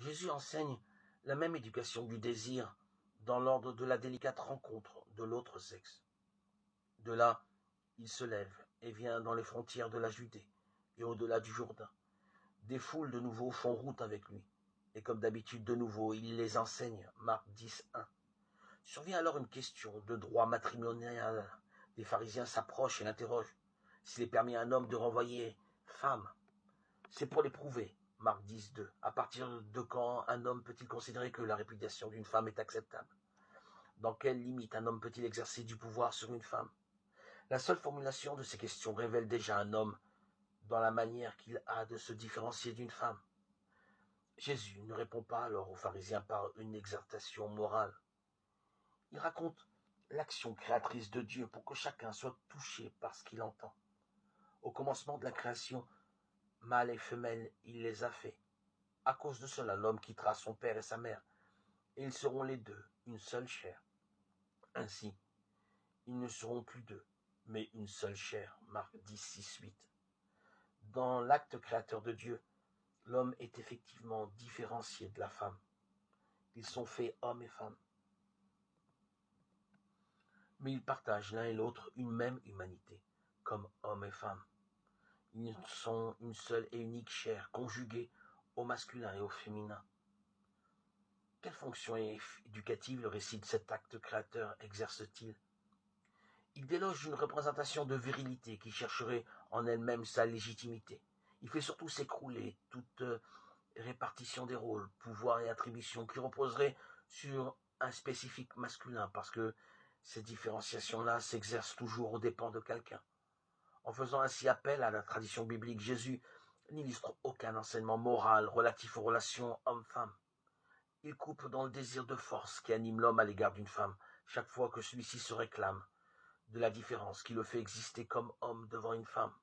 Jésus enseigne la même éducation du désir dans l'ordre de la délicate rencontre de l'autre sexe. De là, il se lève et vient dans les frontières de la Judée et au-delà du Jourdain. Des foules de nouveau font route avec lui, et comme d'habitude de nouveau, il les enseigne. Marc 10, 1. Survient alors une question de droit matrimonial. Les pharisiens s'approchent et l'interrogent. S'il est permis à un homme de renvoyer femme, c'est pour l'éprouver. Marc 10, 2. À partir de quand un homme peut-il considérer que la répudiation d'une femme est acceptable? Dans quelle limite un homme peut-il exercer du pouvoir sur une femme? La seule formulation de ces questions révèle déjà un homme dans la manière qu'il a de se différencier d'une femme. Jésus ne répond pas alors aux pharisiens par une exhortation morale. Il raconte l'action créatrice de Dieu pour que chacun soit touché par ce qu'il entend. Au commencement de la création, mâle et femelle, il les a faits. À cause de cela, l'homme quittera son père et sa mère, et ils seront les deux une seule chair. Ainsi, ils ne seront plus deux, mais une seule chair. Marc 10, 6, 8. Dans l'acte créateur de Dieu, l'homme est effectivement différencié de la femme. Ils sont faits hommes et femmes. Mais ils partagent l'un et l'autre une même humanité, comme hommes et femmes. Ils sont une seule et unique chair, conjuguée au masculin et au féminin. Quelle fonction éducative le récit de cet acte créateur exerce-t-il? Il déloge une représentation de virilité qui chercherait en elle-même sa légitimité. Il fait surtout s'écrouler toute répartition des rôles, pouvoirs et attributions qui reposeraient sur un spécifique masculin, parce que ces différenciations-là s'exercent toujours aux dépens de quelqu'un. En faisant ainsi appel à la tradition biblique, Jésus n'illustre aucun enseignement moral relatif aux relations homme-femme. Il coupe dans le désir de force qui anime l'homme à l'égard d'une femme, chaque fois que celui-ci se réclame de la différence qui le fait exister comme homme devant une femme.